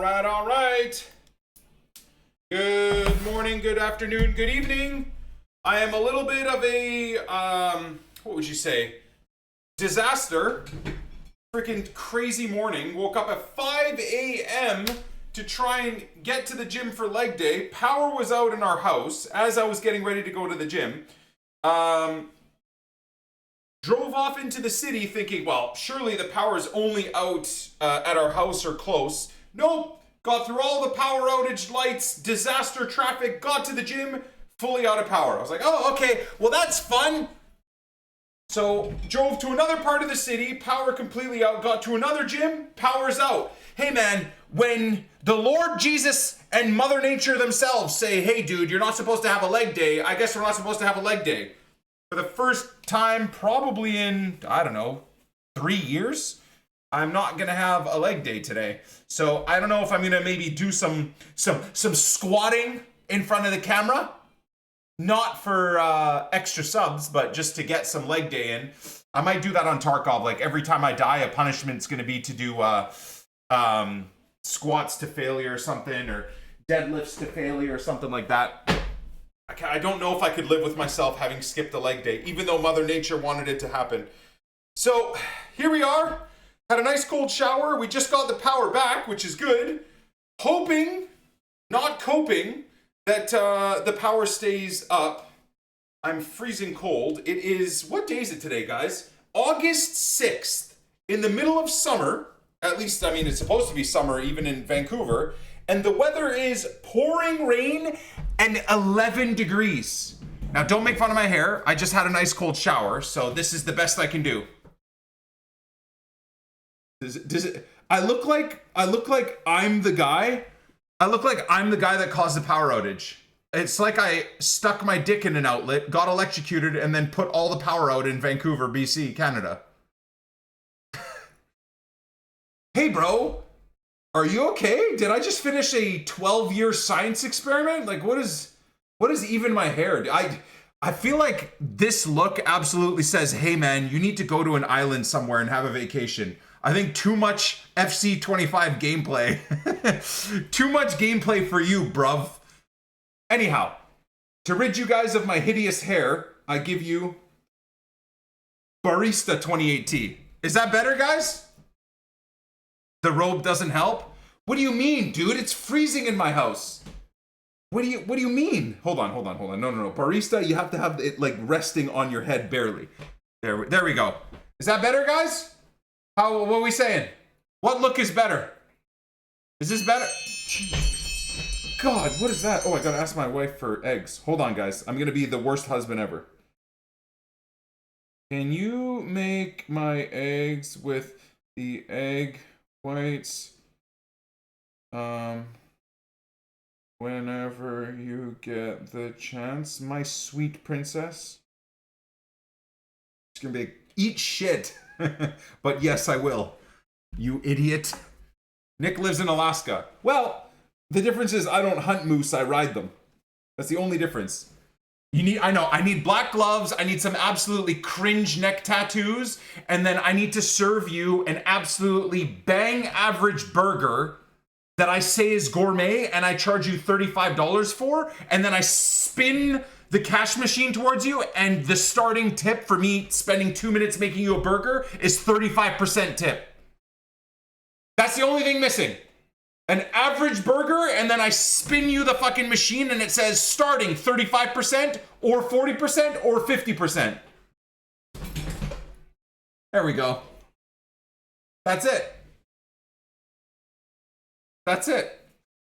all right. Good morning, good afternoon, good evening. I am a little bit of a, what would you say? Disaster. Freaking crazy morning. Woke up at 5 a.m. to try and get to the gym for leg day. Power was out in our house as I was getting ready to go to the gym. Drove off into the city thinking, well, surely the power is only out at our house or close. Nope. Got through all the power outage lights, disaster traffic, got to the gym, fully out of power. I was like, oh, okay, well, that's fun. So drove to another part of the city, power completely out, got to another gym, power's out. Hey man, when the Lord Jesus and Mother Nature themselves say, hey dude, you're not supposed to have a leg day, I guess we're not supposed to have a leg day. For the first time probably in, I don't know, 3 years, I'm not gonna have a leg day today. So I don't know if I'm gonna maybe do some squatting in front of the camera. Not for extra subs, but just to get some leg day in. I might do that on Tarkov. Like every time I die, a punishment's gonna be to do squats to failure or something, or deadlifts to failure or something like that. I don't know if I could live with myself having skipped a leg day, even though Mother Nature wanted it to happen. So here we are. Had a nice cold shower. We just got the power back, which is good. Hoping, not coping, that the power stays up. I'm freezing cold. It is, what day is it today, guys? August 6th, in the middle of summer. At least, I mean, it's supposed to be summer even in Vancouver. And the weather is pouring rain and 11 degrees. Now, don't make fun of my hair. I just had a nice cold shower, so this is the best I can do. Does it I look like I'm the guy. I look like I'm the guy that caused the power outage. It's like I stuck my dick in an outlet, got electrocuted, and then put all the power out in Vancouver, BC, Canada. Hey bro, are you okay? Did I just finish a 12-year science experiment? Like what is even my hair? I feel like this look absolutely says, hey man, you need to go to an island somewhere and have a vacation. I think too much FC25 gameplay. Too much gameplay for you, bruv. Anyhow, to rid you guys of my hideous hair, I give you Barista 28T. Is that better, guys? The robe doesn't help? What do you mean, dude? It's freezing in my house. What do you mean? Hold on. No. Barista, you have to have it like resting on your head barely. There we go. Is that better, guys? What are we saying? What look is better? Is this better? God, what is that? Oh, I gotta ask my wife for eggs. Hold on, guys. I'm gonna be the worst husband ever. Can you make my eggs with the egg whites? Whenever you get the chance, my sweet princess. It's gonna be eat shit. But yes, I will. You idiot. Nick lives in Alaska. Well, the difference is I don't hunt moose, I ride them. That's the only difference. I need black gloves, I need some absolutely cringe neck tattoos, and then I need to serve you an absolutely bang average burger that I say is gourmet and I charge you $35 for, and then I spin the cash machine towards you, and the starting tip for me spending 2 minutes making you a burger is 35% tip. That's the only thing missing. An average burger, and then I spin you the fucking machine and it says starting 35% or 40% or 50%. There we go. That's it. That's it.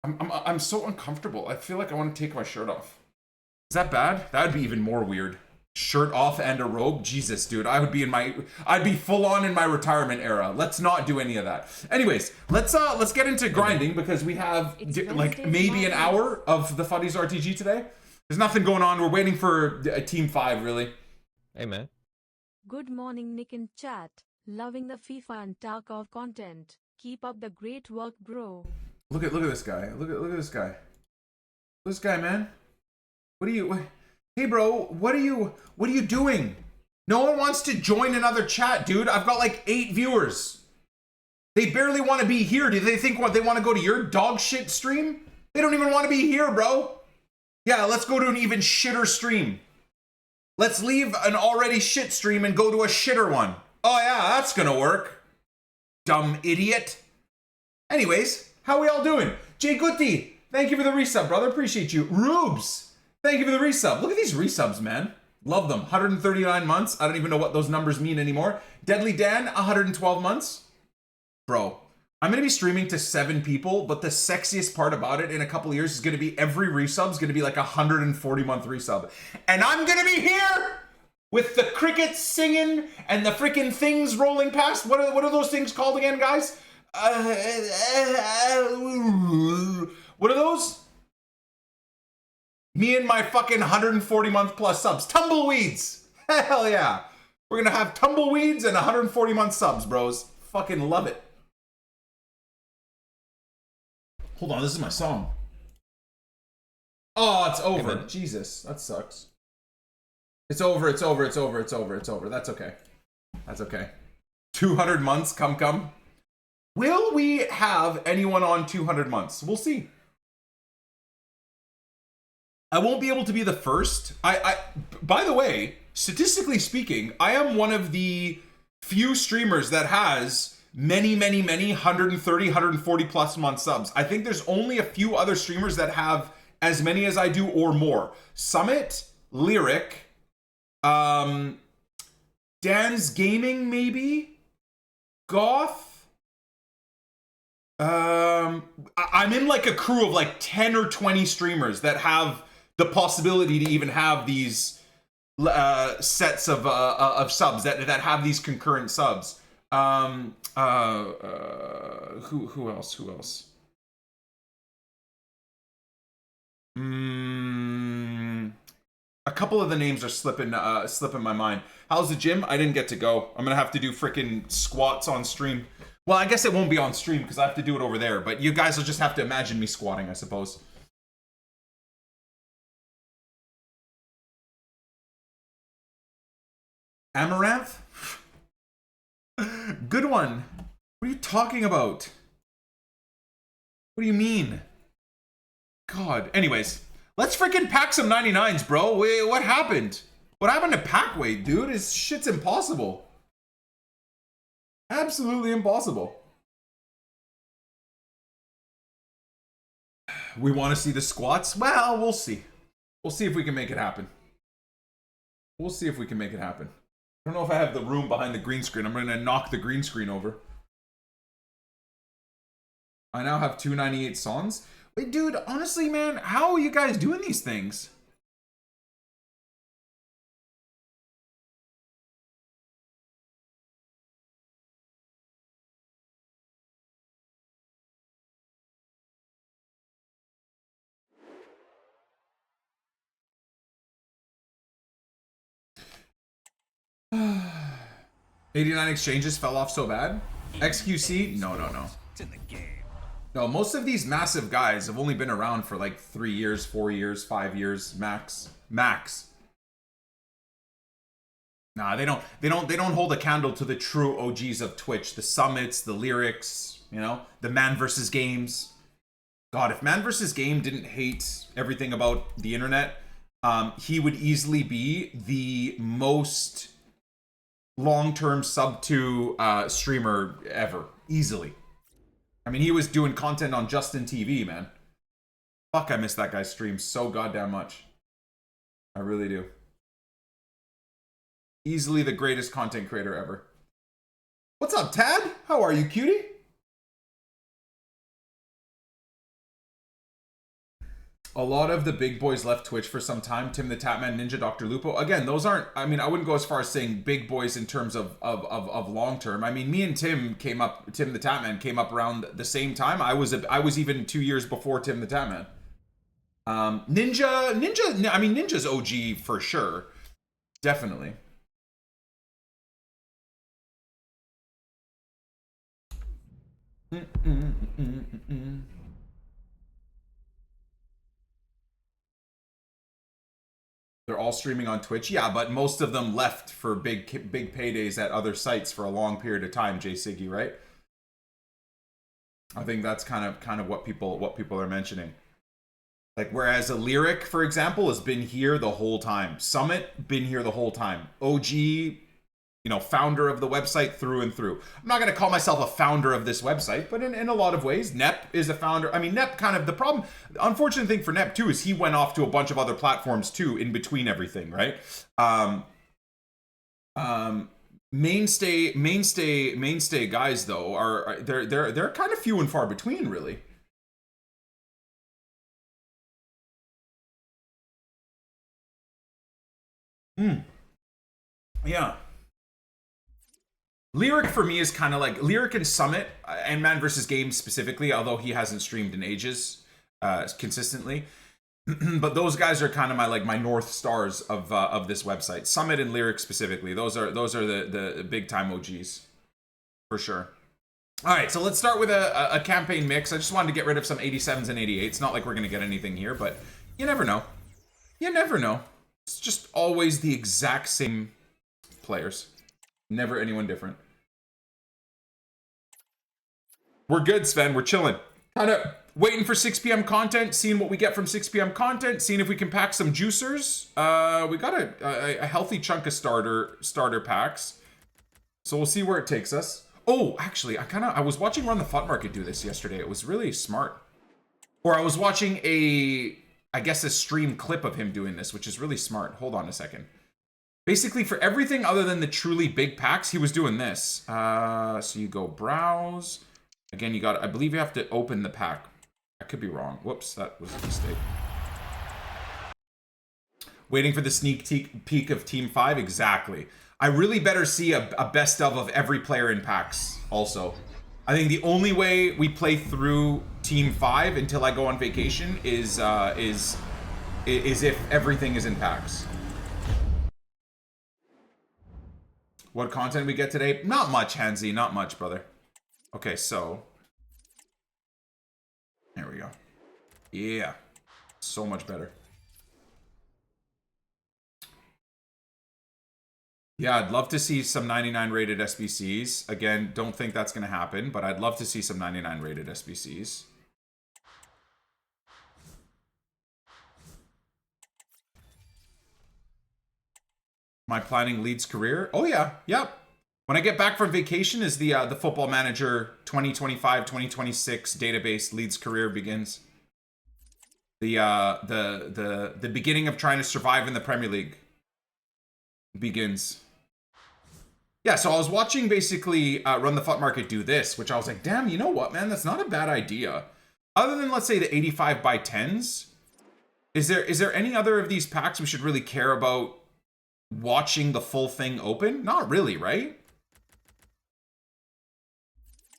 I'm so uncomfortable. I feel like I want to take my shirt off. Is that bad? That would be even more weird. Shirt off and a robe? Jesus, dude. I'd be full on in my retirement era. Let's not do any of that. Anyways, let's get into grinding because we have like maybe an hour of the FUTTIES RTG today. There's nothing going on. We're waiting for Team 5, really. Hey, man. Good morning, Nick in chat. Loving the FIFA and tarkov content. Keep up the great work, bro. Look at this guy. Look at this guy. This guy, man. Hey bro, what are you doing? No one wants to join another chat, dude. I've got like 8 viewers. They barely want to be here. Do they think what they want to go to your dog shit stream? They don't even want to be here, bro. Yeah, let's go to an even shitter stream. Let's leave an already shit stream and go to a shitter one. Oh yeah, that's gonna work. Dumb idiot. Anyways, how we all doing? Jay Gutti, thank you for the resub, brother. Appreciate you. Rubes, thank you for the resub. Look at these resubs, man. Love them. 139 months. I don't even know what those numbers mean anymore. Deadly Dan, 112 months. Bro, I'm going to be streaming to 7 people, but the sexiest part about it in a couple of years is going to be every resub's going to be like a 140-month resub. And I'm going to be here with the crickets singing and the freaking things rolling past. What are those things called again, guys? What are those? Me and my fucking 140-month plus subs. Tumbleweeds. Hell yeah. We're going to have tumbleweeds and 140-month subs, bros. Fucking love it. Hold on, this is my song. Oh, it's over. Jesus, that sucks. It's over, it's over, it's over, it's over, it's over. That's okay. That's okay. 200 months, come. Will we have anyone on 200 months? We'll see. I won't be able to be the first. By the way, statistically speaking, I am one of the few streamers that has many 130, 140 plus month subs. I think there's only a few other streamers that have as many as I do or more. Summit, Lyric, Dan's Gaming maybe, Goth. I'm in like a crew of like 10 or 20 streamers that have the possibility to even have these sets of subs that have these concurrent subs. Who else? A couple of the names are slipping my mind. How's the gym? I didn't get to go. I'm gonna have to do freaking squats on stream. Well, I guess it won't be on stream because I have to do it over there, but you guys will just have to imagine me squatting, I suppose. Amaranth? Good one. What are you talking about? What do you mean? God. Anyways, let's freaking pack some 99s, bro. Wait, what happened? What happened to pack weight, dude? This shit's impossible. Absolutely impossible. We want to see the squats? Well, we'll see. We'll see if we can make it happen. We'll see if we can make it happen. I don't know if I have the room behind the green screen. I'm going to knock the green screen over. I now have 298 songs. Wait, dude, honestly, man, how are you guys doing these things? $89 exchanges fell off so bad? XQC? No. It's in the game. No, most of these massive guys have only been around for like 3 years, 4 years, 5 years max. Nah, they don't hold a candle to the true OGs of Twitch. The Summits, the Lyrics, you know, the Man vs. Games. God, if Man vs. Game didn't hate everything about the internet, he would easily be the most long-term sub to streamer ever. Easily. I mean, he was doing content on Justin TV, man. Fuck, I miss that guy's stream so goddamn much. I really do. Easily the greatest content creator ever. What's up, Tad? How are you, cutie? A lot of the big boys left Twitch for some time. Tim the Tatman, Ninja, Dr. Lupo. Again, those aren't, I mean, I wouldn't go as far as saying big boys in terms of long term. I mean, me and Tim the Tatman came up around the same time. I was even 2 years before Tim the Tatman. Ninja, I mean, Ninja's OG for sure. Definitely. They're all streaming on Twitch. Yeah, but most of them left for big paydays at other sites for a long period of time, Jay Siggy, right? I think that's kind of what people are mentioning. Like, whereas a Lyric, for example, has been here the whole time. Summit, been here the whole time. OG, founder of the website through and through. I'm not going to call myself a founder of this website, but in a lot of ways, Nep is a founder. I mean, Nep kind of, the unfortunate thing for Nep too is he went off to a bunch of other platforms too in between everything, right? Mainstay guys though are they're kind of few and far between, really. Yeah. Lyric for me is kind of like Lyric and Summit and Man vs. Game specifically, although he hasn't streamed in ages consistently. But those guys are kind of my North Stars of this website. Summit and Lyric specifically. Those are the big time OGs for sure. All right, so let's start with a campaign mix. I just wanted to get rid of some 87s and 88s. Not like we're going to get anything here, but you never know. You never know. It's just always the exact same players. Never anyone different. We're good, Sven. We're chilling. Kind of waiting for 6 p.m. content, seeing what we get from 6 p.m. content, seeing if we can pack some juicers. We got a healthy chunk of starter packs. So we'll see where it takes us. Oh, actually, I was watching Run the Fut Market do this yesterday. It was really smart. Or I was watching a stream clip of him doing this, which is really smart. Hold on a second. Basically, for everything other than the truly big packs, he was doing this. So you go browse. Again, I believe you have to open the pack. I could be wrong. Whoops, that was a mistake. Waiting for the sneak peek of Team 5? Exactly. I really better see a best of every player in packs also. I think the only way we play through Team 5 until I go on vacation is if everything is in packs. What content we get today? Not much, Hansi. Not much, brother. Okay, so. There we go. Yeah. So much better. Yeah, I'd love to see some 99 rated SBCs. Again, don't think that's going to happen, but I'd love to see some 99 rated SBCs. My planning Leeds career? Oh yeah, yep. When I get back from vacation is the Football Manager 2025-2026 database Leeds career begins. The beginning of trying to survive in the Premier League begins. Yeah, so I was watching basically Run the Fut Market do this, which I was like, damn, you know what, man? That's not a bad idea. Other than, let's say, the 85 by 10s, is there any other of these packs we should really care about watching the full thing open? Not really, right?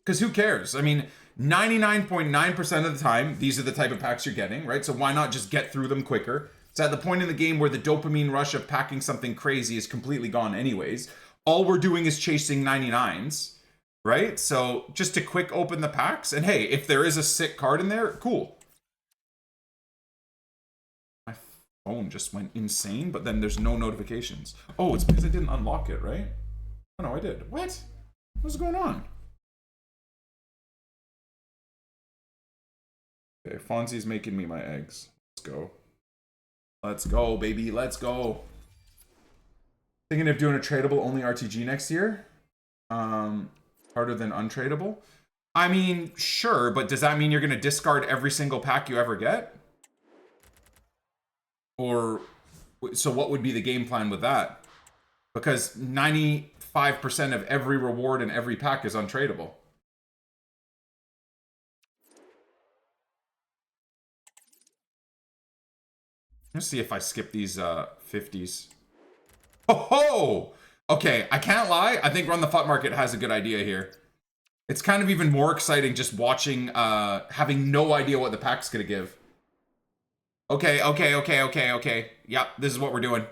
Because who cares? I mean, 99.9% of the time, these are the type of packs you're getting, right? So why not just get through them quicker? It's at the point in the game where the dopamine rush of packing something crazy is completely gone anyways. All we're doing is chasing 99s, right? So just to quick open the packs. And hey, if there is a sick card in there, cool. My phone just went insane, but then there's no notifications. Oh, it's because I didn't unlock it, right? Oh, no, I did. What? What's going on? Okay, Fonzie's making me my eggs. Let's go. Let's go, baby. Let's go. Thinking of doing a tradable only RTG next year? Harder than untradeable? I mean, sure, but does that mean you're going to discard every single pack you ever get? Or, so what would be the game plan with that? Because 95% of every reward in every pack is untradeable. Let's see if I skip these 50s. Oh, okay, I can't lie. I think Run the Fut Market has a good idea here. It's kind of even more exciting just watching, having no idea what the pack's gonna give. Okay. Yep, this is what we're doing.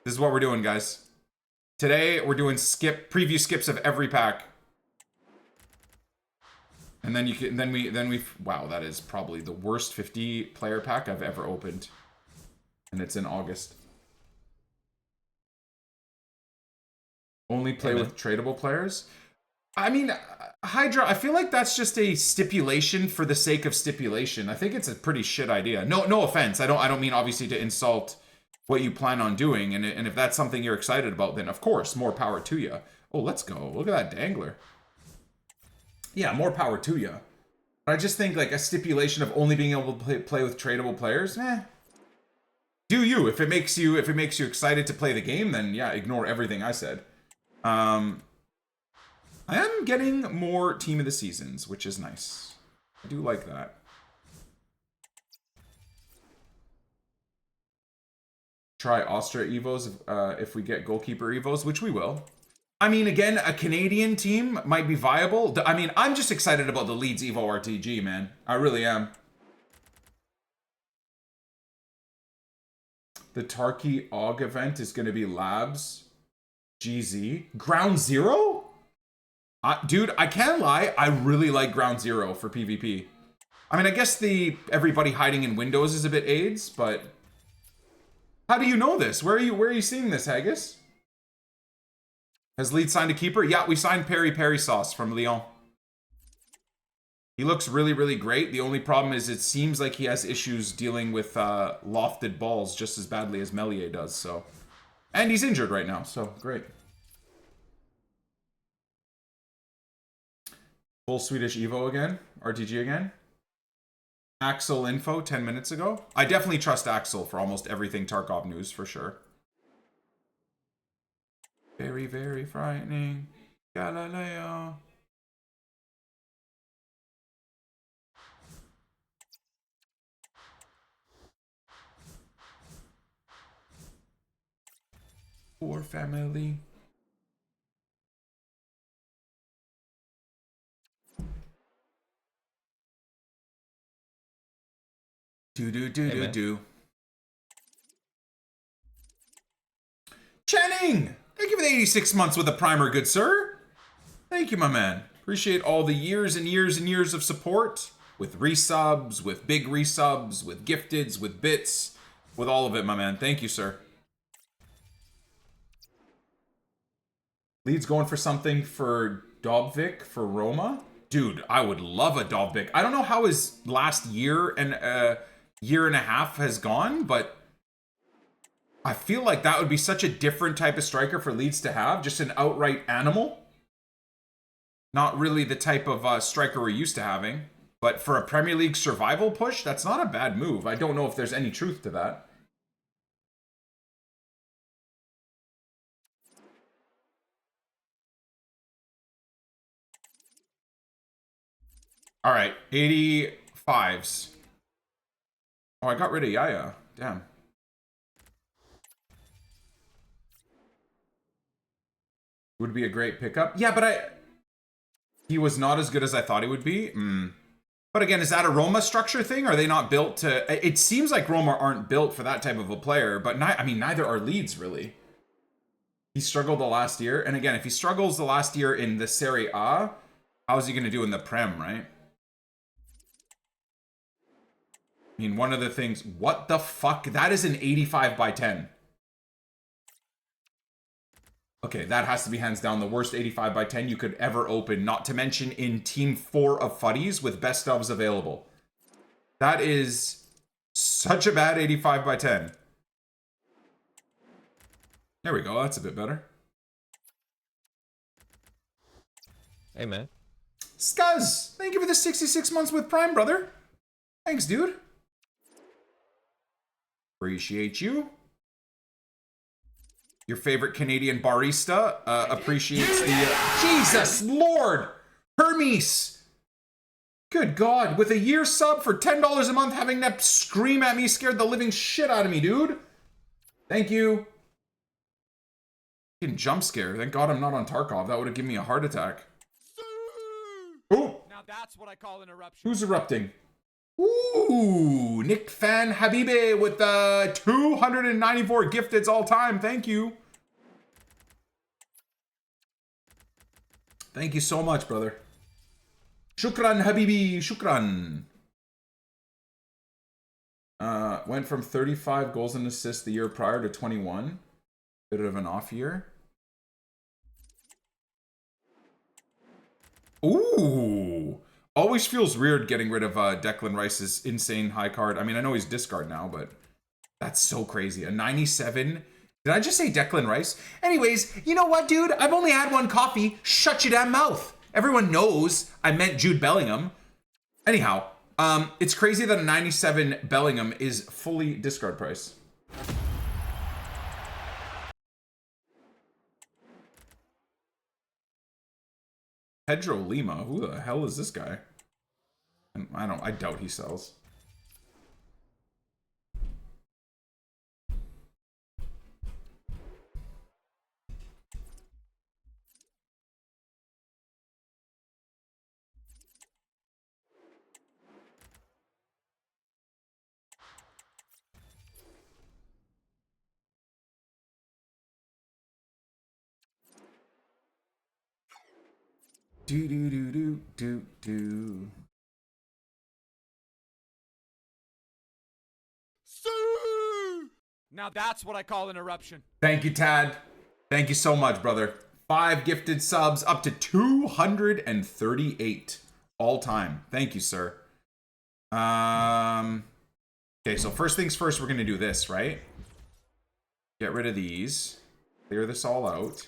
This is what we're doing, guys. Today, we're doing preview skips of every pack. And then wow, that is probably the worst 50 player pack I've ever opened. And it's in August. Only play with tradable players? I mean, Hydra, I feel like that's just a stipulation for the sake of stipulation. I think it's a pretty shit idea. No offense. I don't mean obviously to insult what you plan on doing. And if that's something you're excited about, then of course, more power to you. Oh, let's go. Look at that dangler. Yeah, more power to you. But I just think like a stipulation of only being able to play with tradable players, do you. If it makes you excited to play the game, then yeah, ignore everything I said. I am getting more Team of the Seasons, which is nice. I do like that. Try Austria Evos if we get goalkeeper Evos, which we will. I mean, again, a Canadian team might be viable. I mean, I'm just excited about the Leeds Evo RTG, man. I really am. The Tarky AUG event is going to be Labs GZ. Ground Zero? Dude, I can't lie. I really like Ground Zero for PvP. I mean, I guess the everybody hiding in windows is a bit AIDS, but how do you know this? Where are you seeing this, Haggis? Has Leeds signed a keeper? Yeah, we signed Perry Sauce from Lyon. He looks really, really great. The only problem is it seems like he has issues dealing with lofted balls just as badly as Melier does. So, and he's injured right now. So great. Full Swedish Evo again. RTG again. Axel info 10 minutes ago. I definitely trust Axel for almost everything Tarkov news for sure. Very, very frightening. Galileo. Poor family. Do. Channing! Thank you for the 86 months with a primer, good sir. Thank you, my man. Appreciate all the years and years and years of support. With resubs, with big resubs, with gifteds, with bits. With all of it, my man. Thank you, sir. Leeds going for something for Dobvik for Roma? Dude, I would love a Dobvik. I don't know how his last year and a half has gone, but I feel like that would be such a different type of striker for Leeds to have. Just an outright animal. Not really the type of striker we're used to having. But for a Premier League survival push, that's not a bad move. I don't know if there's any truth to that. All right, 85s. Oh, I got rid of Yaya. Damn. Would be a great pickup. Yeah, but he was not as good as I thought he would be. But again, is that a Roma structure thing? Are they not built to... It seems like Roma aren't built for that type of a player, but I mean, neither are Leeds, really. He struggled the last year. And again, if he struggles the last year in the Serie A, how's he going to do in the Prem, right? I mean, one of the things... What the fuck? That is an 85 by 10. Okay, that has to be hands down the worst 85 by 10 you could ever open, not to mention in Team 4 of Futties with best ofs available. That is such a bad 85 by 10. There we go, that's a bit better. Hey, man. Scuzz, thank you for the 66 months with Prime, brother. Thanks, dude. Appreciate you. Your favorite Canadian barista appreciates the... Jesus Lord! Hermes! Good God, with a year sub for $10 a month, having that scream at me scared the living shit out of me, dude. Thank you. Fucking jump scare. Thank God I'm not on Tarkov. That would have given me a heart attack. Oh! Now that's what I call an eruption. Who's erupting? Ooh, Nick Fan Habibe with 294 gifteds all time. Thank you. Thank you so much, brother. Shukran, Habibi, shukran. Went from 35 goals and assists the year prior to 21. Bit of an off year. Ooh. Always feels weird getting rid of Declan Rice's insane high card. I mean, I know he's discard now, but that's so crazy. A 97. Did I just say Declan Rice? Anyways, you know what, dude? I've only had one coffee. Shut your damn mouth. Everyone knows I meant Jude Bellingham. Anyhow, it's crazy that a 97 Bellingham is fully discard price. Pedro Lima, who the hell is this guy? I doubt he sells. Do do do do do do. Now that's what I call an eruption. Thank you, Tad. Thank you so much, brother. 5 gifted subs, up to 238 all time. Thank you, sir. Okay, so first things first, we're gonna do this, right? Get rid of these. Clear this all out.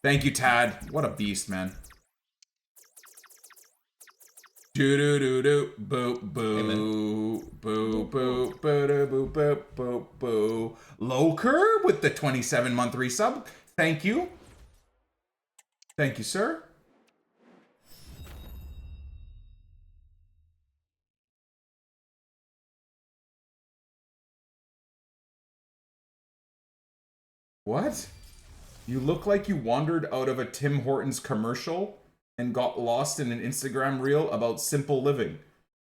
Thank you, Tad. What a beast, man. Do do do do boo boo boo boo boo boo boo boo boo. Loker with the 27-month resub. Thank you. Thank you, sir. What? You look like you wandered out of a Tim Hortons commercial and got lost in an Instagram reel about simple living.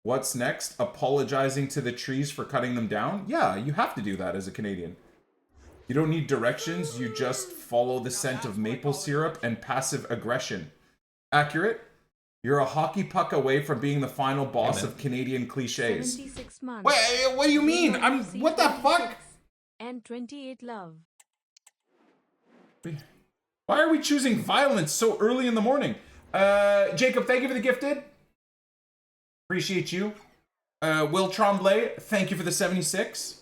What's next? Apologizing to the trees for cutting them down? Yeah, you have to do that as a Canadian. You don't need directions, you just follow the scent of maple syrup and passive aggression. Accurate? You're a hockey puck away from being the final boss of Canadian cliches. 76 months. Wait, what do you mean? What the fuck? And 28 love. Why are we choosing violence so early in the morning? Jacob, thank you for the gifted. Appreciate you. Will Tremblay, thank you for the 76.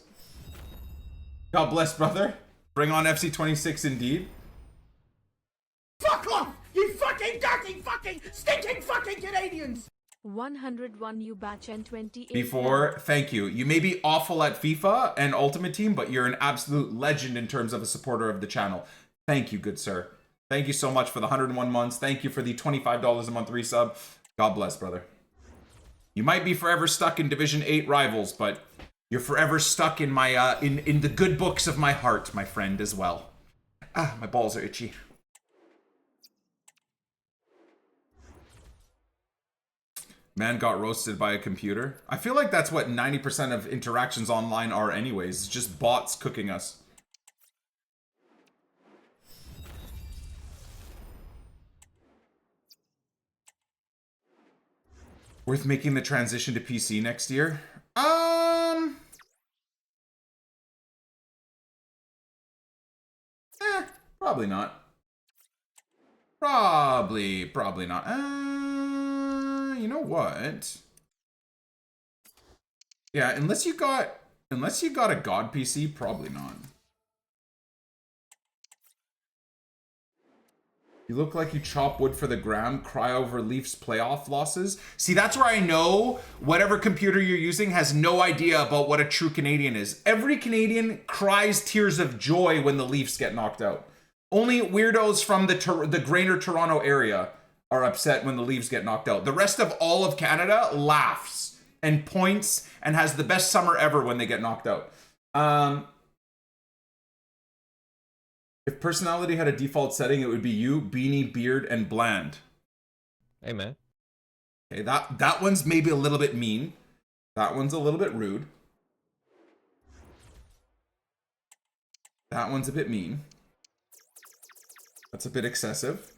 God bless, brother. Bring on FC26 indeed. Fuck off, you fucking dirty fucking stinking fucking Canadians! 101 you batch and 28 Before, thank you. You may be awful at FIFA and Ultimate Team, but you're an absolute legend in terms of a supporter of the channel. Thank you, good sir. Thank you so much for the 101 months. Thank you for the $25 a month resub. God bless, brother. You might be forever stuck in Division 8 rivals, but you're forever stuck in my in the good books of my heart, my friend, as well. Ah, my balls are itchy. Man got roasted by a computer. I feel like that's what 90% of interactions online are anyways. It's just bots cooking us. Worth making the transition to PC next year? Probably not. Probably not. You know what? Yeah, unless you got a God PC, probably not. You look like you chop wood for the gram, cry over Leafs playoff losses. See, that's where I know whatever computer you're using has no idea about what a true Canadian is. Every Canadian cries tears of joy when the Leafs get knocked out. Only weirdos from the greater Toronto area are upset when the Leafs get knocked out. The rest of all of Canada laughs and points and has the best summer ever when they get knocked out. If personality had a default setting, it would be you, beanie, beard, and bland. Hey, man. Okay, that one's maybe a little bit mean. That one's a little bit rude. That one's a bit mean. That's a bit excessive.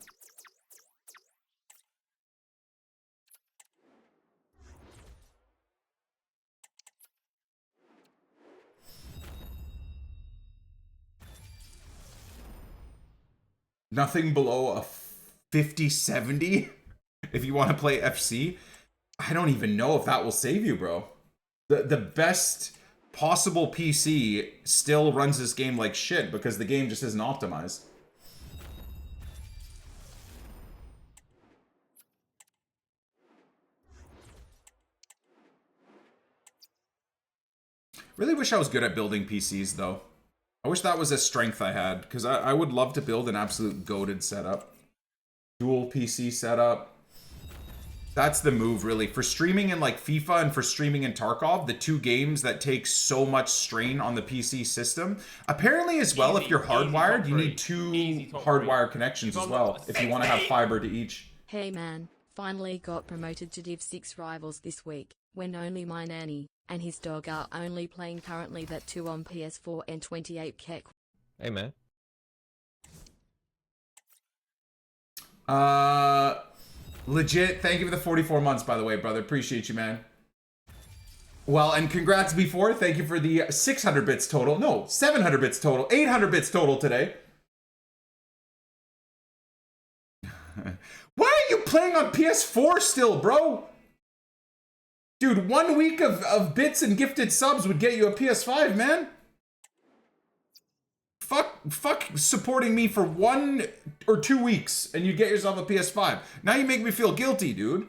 Nothing below a 50-70. if you want to play FC, I don't even know if that will save you, bro. The best possible PC still runs this game like shit because the game just isn't optimized. Really wish I was good at building PCs, though. I wish that was a strength I had, because I would love to build an absolute goated setup. Dual PC setup. That's the move, really. For streaming in, like, FIFA and for streaming in Tarkov, the two games that take so much strain on the PC system. Apparently, as well, if you're hardwired, you need two hardwired connections as well, if you want to have fiber to each. Hey man, finally got promoted to Div 6 Rivals this week, when only my nanny and his dog are only playing currently that 2 on PS4 and 28 kek. Hey, man. Legit, thank you for the 44 months, by the way, brother. Appreciate you, man. Well, and congrats before. Thank you for the 600 bits total. No, 700 bits total. 800 bits total today. Why are you playing on PS4 still, bro? Dude, 1 week of bits and gifted subs would get you a PS5, man. Fuck supporting me for 1 or 2 weeks and you get yourself a PS5. Now you make me feel guilty, dude.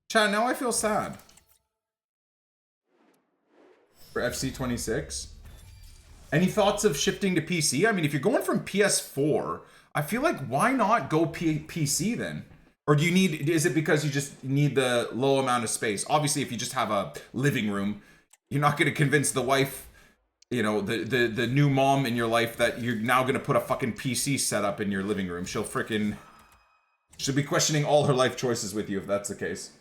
Chat, now I feel sad. For FC26. Any thoughts of shifting to PC? I mean, if you're going from PS4, I feel like why not go PC then? Or do you need, is it because you just need the low amount of space? Obviously, if you just have a living room, you're not going to convince the wife, you know, the new mom in your life that you're now going to put a fucking PC setup in your living room. She'll be questioning all her life choices with you if that's the case.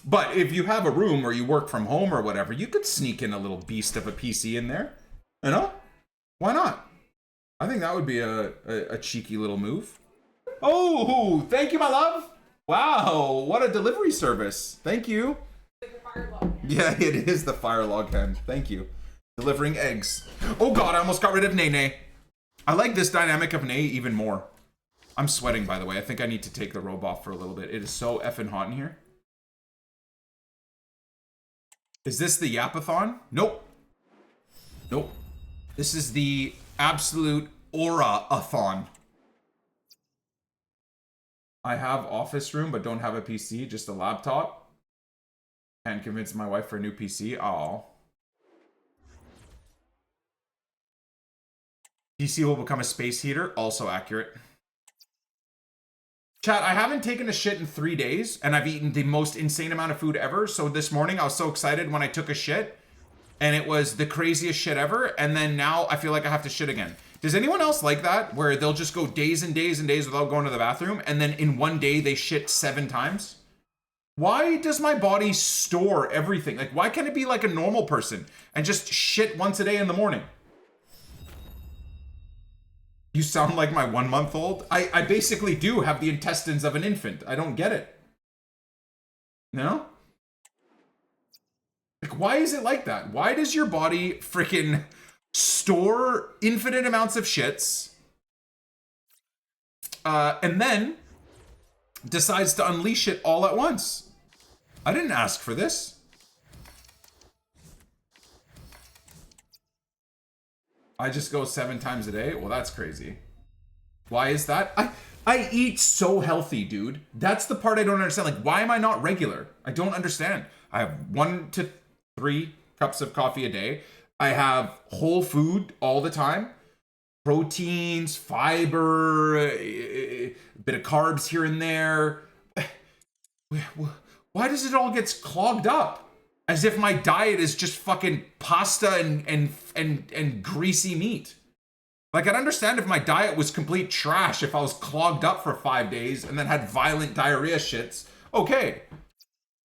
But if you have a room or you work from home or whatever, you could sneak in a little beast of a PC in there. You know? Why not? I think that would be a cheeky little move. Oh, thank you, my love. Wow, what a delivery service. Thank you. Yeah, it is the fire log hen. Thank you. Delivering eggs. Oh god, I almost got rid of Nene. I like this dynamic of Nene even more. I'm sweating, by the way. I think I need to take the robe off for a little bit. It is so effing hot in here. Is this the Yapathon? Nope. Nope. This is the absolute Aura-a-thon. I have office room, but don't have a PC, just a laptop. Can't convince my wife for a new PC. Oh. PC will become a space heater. Also accurate. Chat, I haven't taken a shit in 3 days, and I've eaten the most insane amount of food ever. So this morning, I was so excited when I took a shit, and it was the craziest shit ever, and then now I feel like I have to shit again. Does anyone else like that, where they'll just go days and days and days without going to the bathroom, and then in one day they shit 7 times? Why does my body store everything? Like, why can't it be like a normal person and just shit once a day in the morning? You sound like my 1-month-old. I basically do have the intestines of an infant. I don't get it. No? Like, why is it like that? Why does your body freaking store infinite amounts of shits and then decides to unleash it all at once? I didn't ask for this. I just go 7 times a day? Well, that's crazy. Why is that? I eat so healthy, dude. That's the part I don't understand. Like, why am I not regular? I don't understand. I have 1 to 3 cups of coffee a day. I have whole food all the time. Proteins, fiber, a bit of carbs here and there. Why does it all get clogged up? As if my diet is just fucking pasta and greasy meat. Like, I'd understand if my diet was complete trash, if I was clogged up for 5 days and then had violent diarrhea shits. Okay.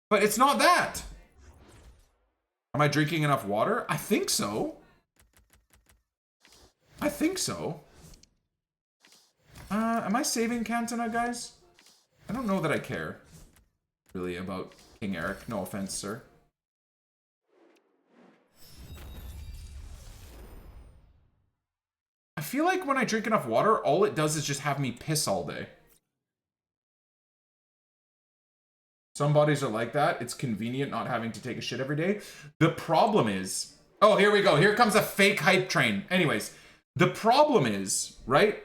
But it's not that. Am I drinking enough water? I think so. I think so. Am I saving Cantina, guys? I don't know that I care. really about King Eric. No offense, sir. I feel like when I drink enough water, all it does is just have me piss all day. Some bodies are like that. It's convenient not having to take a shit every day. The problem is... Oh, here we go. Here comes a fake hype train. Anyways, the problem is, right?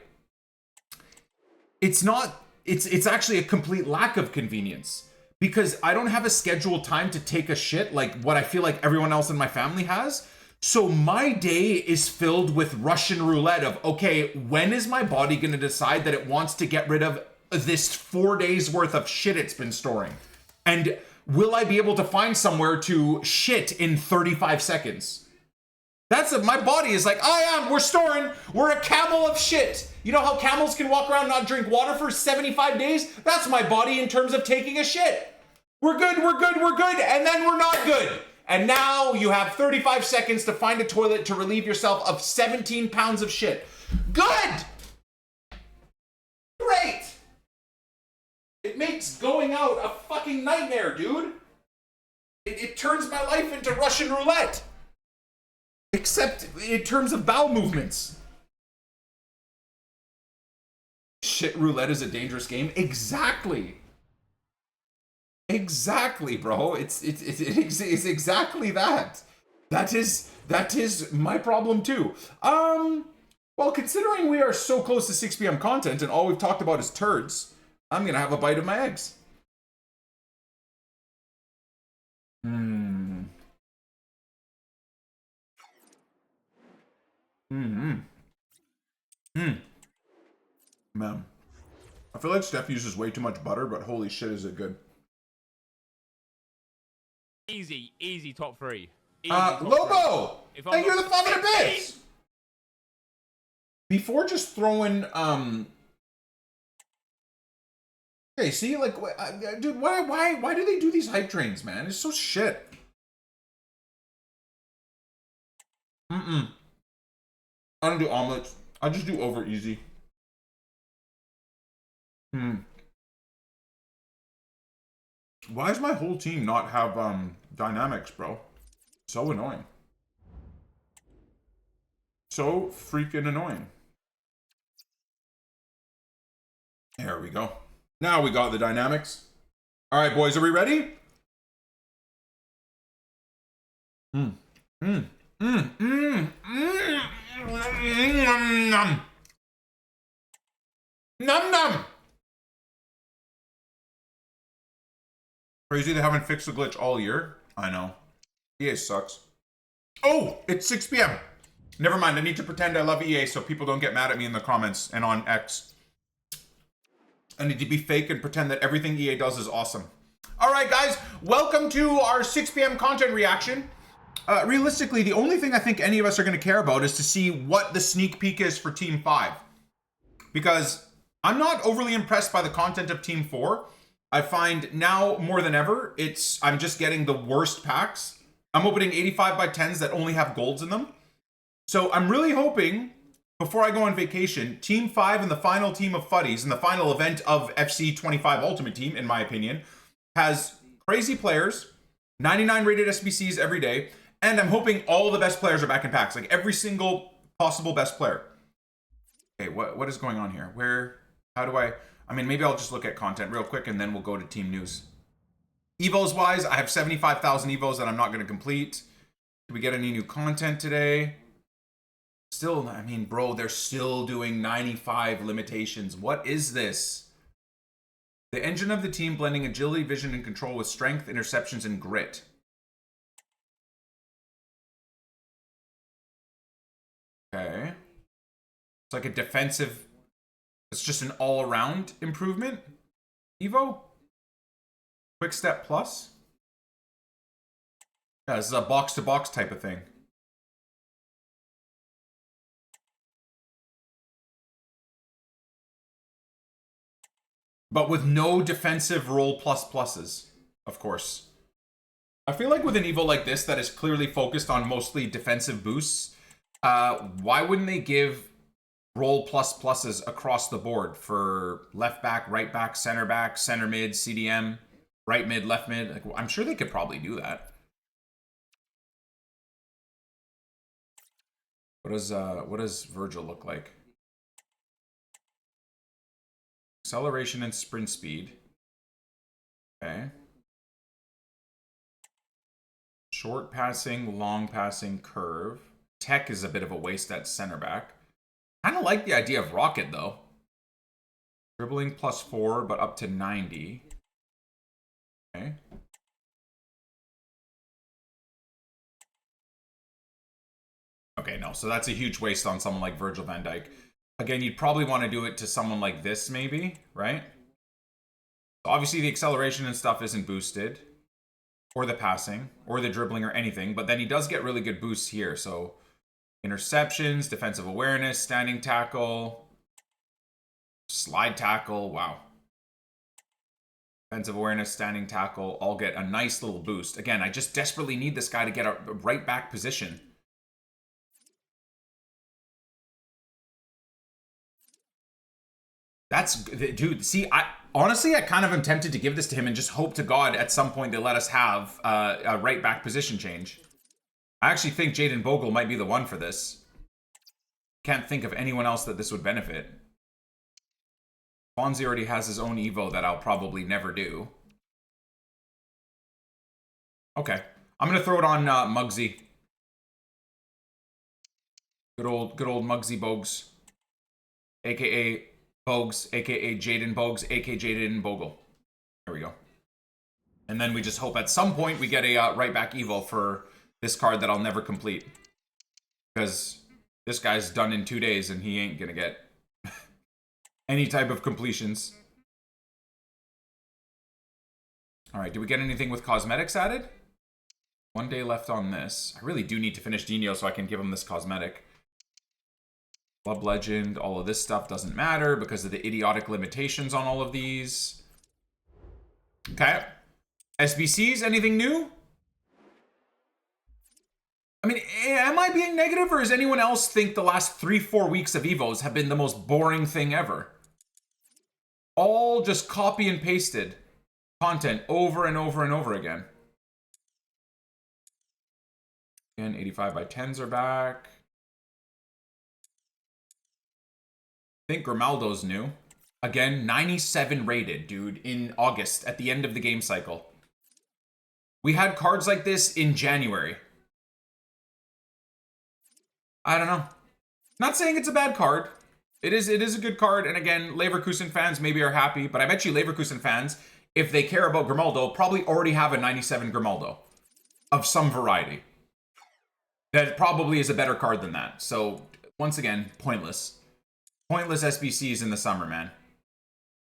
It's not... It's actually a complete lack of convenience. Because I don't have a scheduled time to take a shit like what I feel like everyone else in my family has. So my day is filled with Russian roulette of, okay, when is my body going to decide that it wants to get rid of this 4 days worth of shit it's been storing? And will I be able to find somewhere to shit in 35 seconds? That's it. My body is like, we're a camel of shit. You know how camels can walk around and not drink water for 75 days? That's my body in terms of taking a shit. We're good, and then we're not good. And now you have 35 seconds to find a toilet to relieve yourself of 17 pounds of shit. Good! Great! It makes going out a fucking nightmare, dude. It turns my life into Russian roulette. Except in terms of bowel movements. Shit roulette is a dangerous game. Exactly. Exactly, bro. It's exactly that. That is my problem too. Well, considering we are so close to 6 p.m. content and all we've talked about is turds, I'm gonna have a bite of my eggs. Man, I feel like Steph uses way too much butter, but holy shit, is it good. Easy top 3. Lobo! Thank you for the 500 bits! Before just throwing, okay, see, like, dude, why do they do these hype trains, man? It's so shit. I don't do omelets. I just do over easy. Why does my whole team not have, dynamics, bro? So annoying. So freaking annoying. There we go. Now we got the dynamics. All right, boys, are we ready? Num num. Crazy they haven't fixed the glitch all year. I know. EA sucks. Oh, it's 6 p.m. Never mind. I need to pretend I love EA so people don't get mad at me in the comments and on X. I need to be fake and pretend that everything EA does is awesome. All right, guys. Welcome to our 6 p.m. content reaction. Realistically, the only thing I think any of us are going to care about is to see what the sneak peek is for Team 5. Because I'm not overly impressed by the content of Team 4. I find now more than ever, I'm just getting the worst packs. I'm opening 85 by 10s that only have golds in them. So I'm really hoping, before I go on vacation, Team 5 and the final team of FUTTIES, and the final event of FC 25 Ultimate Team, in my opinion, has crazy players, 99 rated SBCs every day, and I'm hoping all the best players are back in packs. Like every single possible best player. Okay, what is going on here? How do I mean, maybe I'll just look at content real quick and then we'll go to team news. Evos wise, I have 75,000 Evos that I'm not going to complete. Did we get any new content today? Still, I mean, bro, they're still doing 95 limitations. What is this? The engine of the team blending agility, vision, and control with strength, interceptions, and grit. Okay. It's like a defensive... It's just an all-around improvement. Evo? Quick Step Plus? Yeah, this is a box-to-box type of thing. But with no defensive roll pluses, of course. I feel like with an Evo like this that is clearly focused on mostly defensive boosts, why wouldn't they give roll pluses across the board for left back, right back, center mid, CDM, right mid, left mid. Like, I'm sure they could probably do that. What does Virgil look like? Acceleration and sprint speed. Okay. Short passing, long passing, curve. Tech is a bit of a waste at center back. Kind of like the idea of Rocket, though. Dribbling +4, but up to 90. Okay. Okay, no. So that's a huge waste on someone like Virgil van Dijk. Again, you'd probably want to do it to someone like this, maybe, right? So obviously, the acceleration and stuff isn't boosted. Or the passing, or the dribbling, or anything. But then he does get really good boosts here. So interceptions, defensive awareness, standing tackle, slide tackle. Wow. Defensive awareness, standing tackle, all get a nice little boost. Again, I just desperately need this guy to get a right back position. That's, dude, see, honestly, I kind of am tempted to give this to him and just hope to God at some point they let us have a right back position change. I actually think Jayden Bogle might be the one for this. Can't think of anyone else that this would benefit. Fonzie already has his own Evo that I'll probably never do. Okay. I'm going to throw it on Muggsy. Good old Muggsy Bogues. A.K.A. Bogues, a.k.a. Jayden Bogues, a.k.a. Jayden Bogle. There we go. And then we just hope at some point we get a right back Evo for this card that I'll never complete. Because this guy's done in 2 days and he ain't going to get any type of completions. All right, do we get anything with cosmetics added? 1 day left on this. I really do need to finish Dino so I can give him this cosmetic. Club Legend, all of this stuff doesn't matter because of the idiotic limitations on all of these. Okay. SBCs, anything new? I mean, am I being negative, or does anyone else think the last 3-4 weeks of Evos have been the most boring thing ever? All just copy and pasted content over and over and over again. Again, 85 by 10s are back. I think Grimaldo's new. Again, 97 rated, dude, in August at the end of the game cycle. We had cards like this in January. I don't know. Not saying it's a bad card. It is a good card, and again, Leverkusen fans maybe are happy, but I bet you Leverkusen fans, if they care about Grimaldo, probably already have a 97 Grimaldo of some variety. That probably is a better card than that. So, once again, pointless. Pointless SBCs in the summer, man.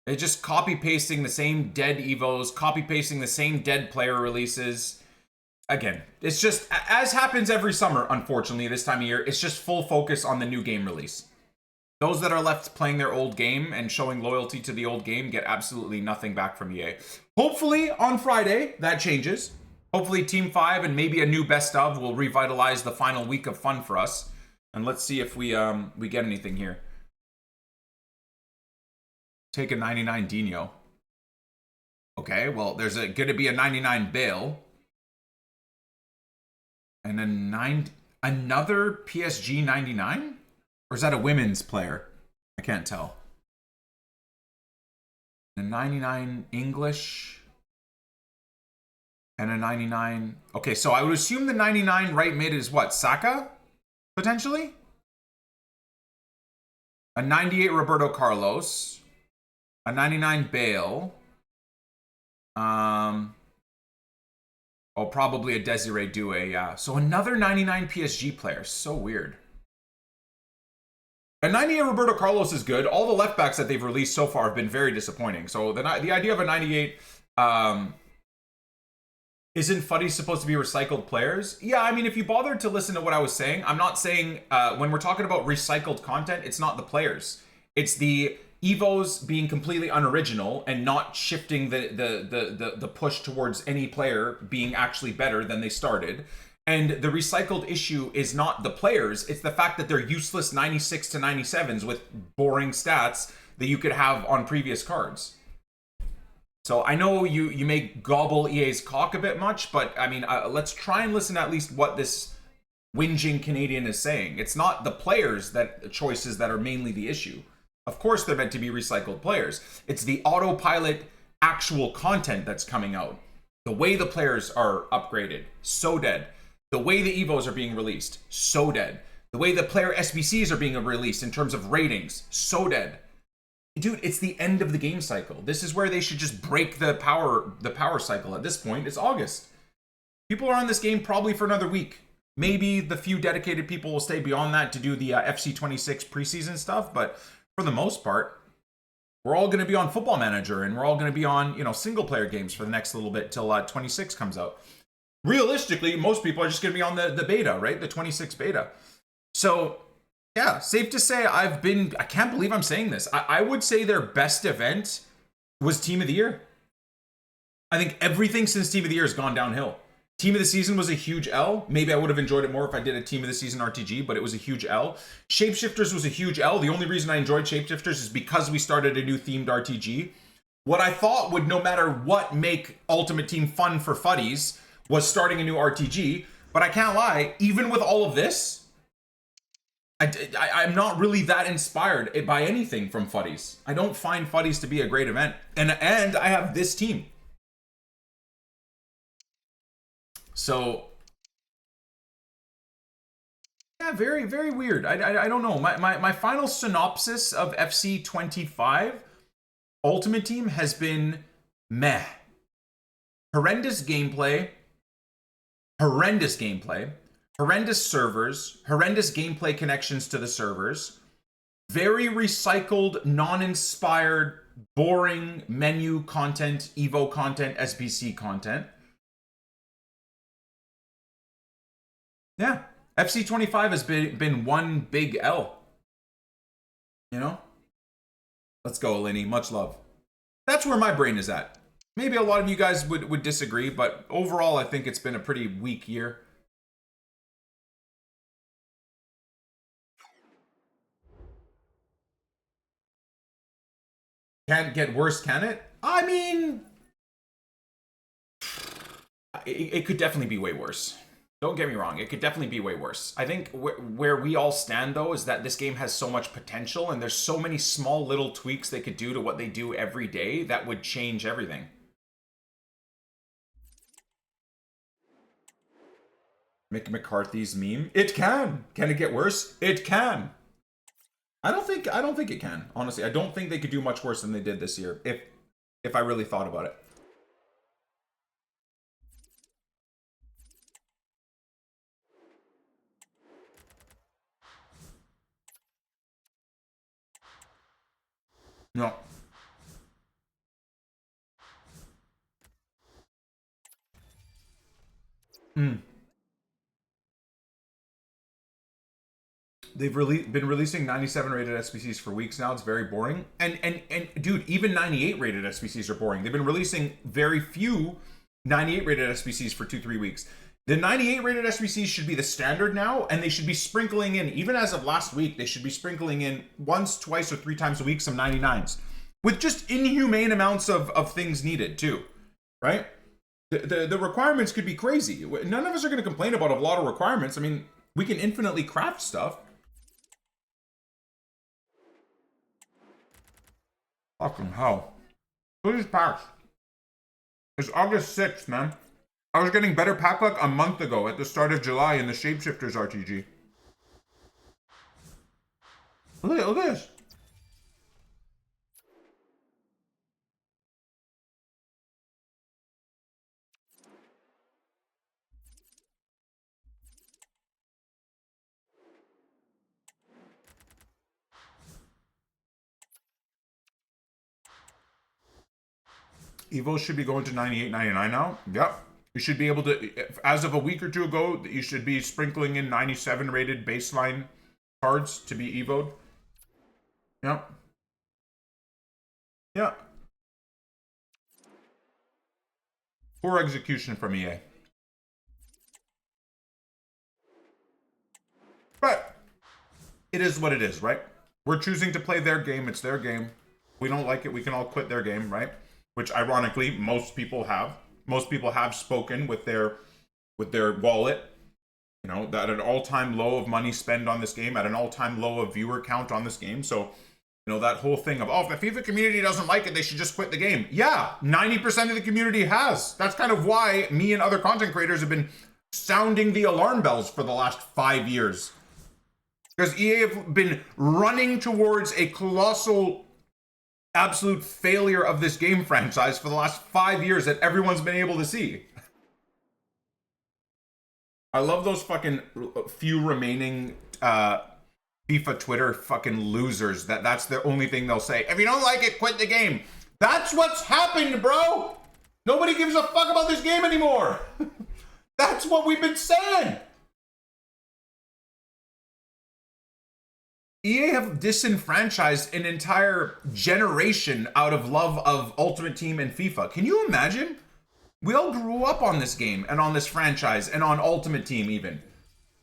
They're just copy-pasting the same dead Evos, copy-pasting the same dead player releases. Again, it's just, as happens every summer, unfortunately, this time of year, it's just full focus on the new game release. Those that are left playing their old game and showing loyalty to the old game get absolutely nothing back from EA. Hopefully, on Friday, that changes. Hopefully, Team 5 and maybe a new best of will revitalize the final week of fun for us. And let's see if we get anything here. Take a 99 Dino. Okay, well, there's going to be a 99 Bale. And another PSG 99? Or is that a women's player? I can't tell. A 99 English. And a 99... Okay, so I would assume the 99 right mid is what? Saka? Potentially? A 98 Roberto Carlos. A 99 Bale. Oh, probably a Desiree Doué, yeah. So another 99 PSG player. So weird. A 98 Roberto Carlos is good. All the left backs that they've released so far have been very disappointing. So the idea of a 98... Isn't FUTTIES supposed to be recycled players? Yeah, I mean, if you bothered to listen to what I was saying, I'm not saying when we're talking about recycled content, it's not the players. It's the Evos being completely unoriginal and not shifting the push towards any player being actually better than they started. And the recycled issue is not the players, it's the fact that they're useless 96 to 97s with boring stats that you could have on previous cards. So I know you may gobble EA's cock a bit much, but I mean, let's try and listen to at least what this whinging Canadian is saying. It's not the players choices that are mainly the issue. Of course, they're meant to be recycled players. It's the autopilot actual content that's coming out. The way the players are upgraded, so dead. The way the Evos are being released, so dead. The way the player SBCs are being released in terms of ratings, so dead. Dude, it's the end of the game cycle. This is where they should just break the power cycle. At this point, it's August. People are on this game probably for another week. Maybe the few dedicated people will stay beyond that to do the FC26 preseason stuff, but for the most part, we're all going to be on Football Manager, and we're all going to be on, you know, single player games for the next little bit till 26 comes out. Realistically, most people are just going to be on the beta, right? The 26 beta. So yeah, safe to say I can't believe I'm saying this. I would say their best event was Team of the Year. I think everything since Team of the Year has gone downhill. Team of the Season was a huge L. Maybe I would have enjoyed it more if I did a Team of the Season RTG, but it was a huge L. Shapeshifters was a huge L. The only reason I enjoyed Shapeshifters is because we started a new themed RTG. What I thought would, no matter what, make Ultimate Team fun for Futties was starting a new RTG. But I can't lie, even with all of this, I'm not really that inspired by anything from Futties. I don't find Futties to be a great event. And I have this team. So, yeah, very, very weird. I don't know. My final synopsis of FC25 Ultimate Team has been meh. Horrendous gameplay. Horrendous servers, horrendous gameplay connections to the servers, very recycled, non-inspired, boring menu content, Evo content, SBC content. Yeah, FC25 has been one big L. You know? Let's go, Eleni. Much love. That's where my brain is at. Maybe a lot of you guys would disagree, but overall, I think it's been a pretty weak year. Can't get worse, can it? I mean, it could definitely be way worse. Don't get me wrong, it could definitely be way worse. I think where we all stand, though, is that this game has so much potential, and there's so many small little tweaks they could do to what they do every day that would change everything. Mick McCarthy's meme. It can. Can it get worse? It can. I don't think it can. Honestly, I don't think they could do much worse than they did this year if I really thought about it. No. They've been releasing 97 rated SBCs for weeks now. It's very boring. And dude, even 98 rated SBCs are boring. They've been releasing very few 98 rated SBCs for 2-3 weeks. The 98 rated SBCs should be the standard now, and they should be sprinkling in, even as of last week, they should be sprinkling in once, twice, or 3 times a week some 99s. With just inhumane amounts of things needed, too. Right? The requirements could be crazy. None of us are going to complain about a lot of requirements. I mean, we can infinitely craft stuff. Fucking hell. Please packs. It's August 6th, man. I was getting better pack luck a month ago at the start of July in the Shapeshifters RTG. Look at this. Evo should be going to 98.99 now. Yep. You should be able to, as of a week or two ago, you should be sprinkling in 97 rated baseline cards to be Evo'd. Yep. Yeah. Poor execution from EA. But it is what it is, right? We're choosing to play their game. It's their game. We don't like it. We can all quit their game, right? which ironically most people have. Most people have spoken with their wallet. You know, at an all-time low of money spent on this game, at an all-time low of viewer count on this game. So, you know, that whole thing of, oh, if the FIFA community doesn't like it, they should just quit the game. Yeah, 90% of the community has. That's kind of why me and other content creators have been sounding the alarm bells for the last 5 years. Because EA have been running towards a colossal, absolute failure of this game franchise for the last 5 years that everyone's been able to see. I love those fucking few remaining FIFA Twitter fucking losers that's the only thing they'll say. If you don't like it, quit the game. That's what's happened, bro. Nobody gives a fuck about this game anymore. That's what we've been saying. EA have disenfranchised an entire generation out of love of Ultimate Team and FIFA. Can you imagine? We all grew up on this game and on this franchise and on Ultimate Team even.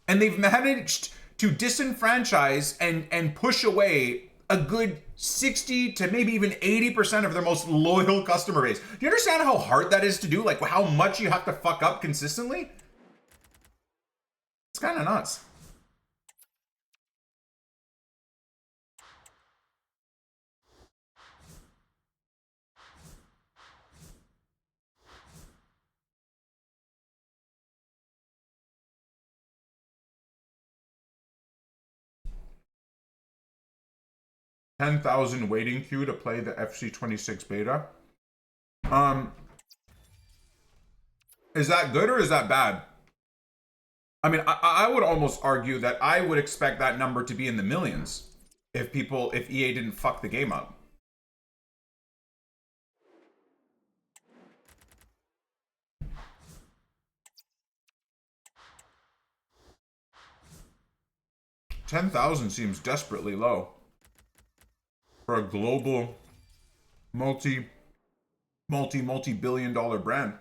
And they've managed to disenfranchise and push away a good 60 to maybe even 80% of their most loyal customer base. Do you understand how hard that is to do? Like how much you have to fuck up consistently? It's kind of nuts. $10,000 waiting queue to play the FC26 beta. Is that good or is that bad? I mean, I would almost argue that I would expect that number to be in the millions if EA didn't fuck the game up. $10,000 seems desperately low for a global multi-billion dollar brand.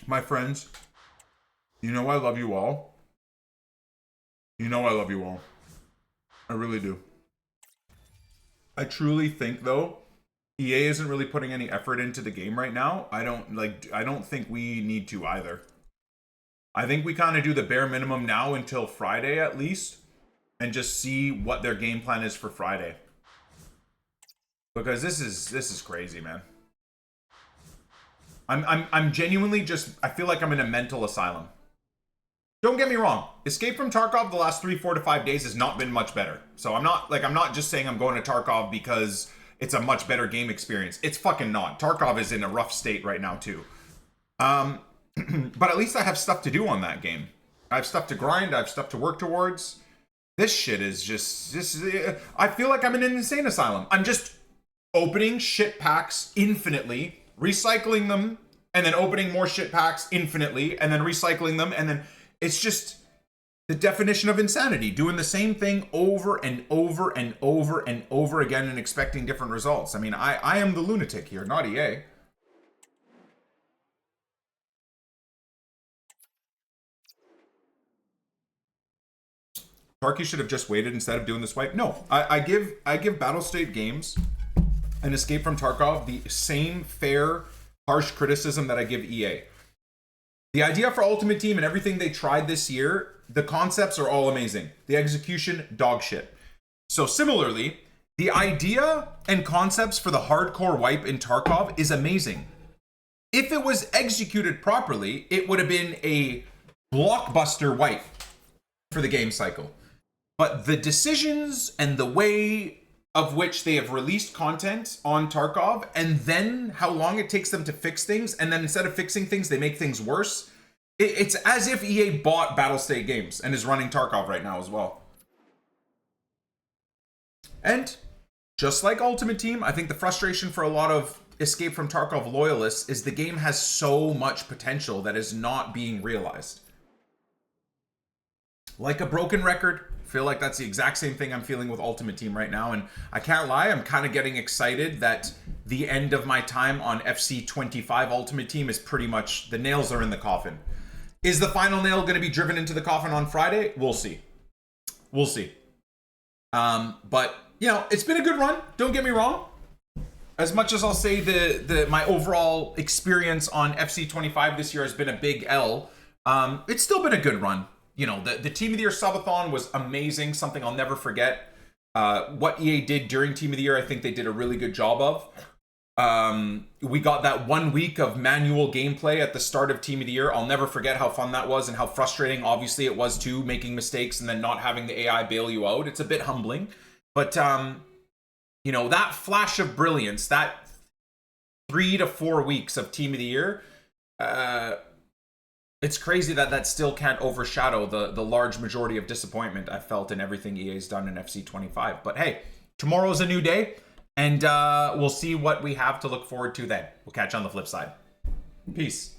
My friends, you know I love you all. You know I love you all. I really do. I truly think though, EA isn't really putting any effort into the game right now. I don't think we need to either. I think we kind of do the bare minimum now until Friday at least and just see what their game plan is for Friday. Because this is crazy, man. I'm genuinely just, I feel like I'm in a mental asylum. Don't get me wrong. Escape from Tarkov the last 3, 4 to 5 days has not been much better. So I'm not just saying I'm going to Tarkov because it's a much better game experience. It's fucking not. Tarkov is in a rough state right now too. But at least I have stuff to do on that game. I have stuff to grind. I have stuff to work towards. This shit is just I feel like I'm in an insane asylum. I'm just opening shit packs infinitely, recycling them, and then opening more shit packs infinitely, and then recycling them, and then it's just the definition of insanity, doing the same thing over and over and over and over again and expecting different results. I mean, I am the lunatic here, not EA. Tarky should have just waited instead of doing the swipe. No, I give Battlestate Games and Escape from Tarkov the same fair, harsh criticism that I give EA. The idea for Ultimate Team and everything they tried this year, the concepts are all amazing. The execution, dog shit. So similarly, the idea and concepts for the hardcore wipe in Tarkov is amazing. If it was executed properly, it would have been a blockbuster wipe for the game cycle. But the decisions and the way of which they have released content on Tarkov, and then how long it takes them to fix things, and then instead of fixing things, they make things worse. It's as if EA bought Battlestate Games and is running Tarkov right now as well. And just like Ultimate Team, I think the frustration for a lot of Escape from Tarkov loyalists is the game has so much potential that is not being realized. Like a broken record, I feel like that's the exact same thing I'm feeling with Ultimate Team right now, and I can't lie, I'm kind of getting excited that the end of my time on FC25 Ultimate Team is pretty much, the nails are in the coffin. Is the final nail going to be driven into the coffin on Friday? We'll see. We'll see. But, you know, it's been a good run. Don't get me wrong. As much as I'll say my overall experience on FC25 this year has been a big L, it's still been a good run. You know, the Team of the Year subathon was amazing, something I'll never forget. What EA did during Team of the Year, I think they did a really good job of. We got that 1 week of manual gameplay at the start of Team of the Year. I'll never forget how fun that was and how frustrating, obviously, it was too, making mistakes and then not having the AI bail you out. It's a bit humbling. But, you know, that flash of brilliance, that 3 to 4 weeks of Team of the Year, it's crazy that still can't overshadow the large majority of disappointment I felt in everything EA's done in FC25. But hey, tomorrow's a new day, and we'll see what we have to look forward to then. We'll catch you on the flip side. Peace.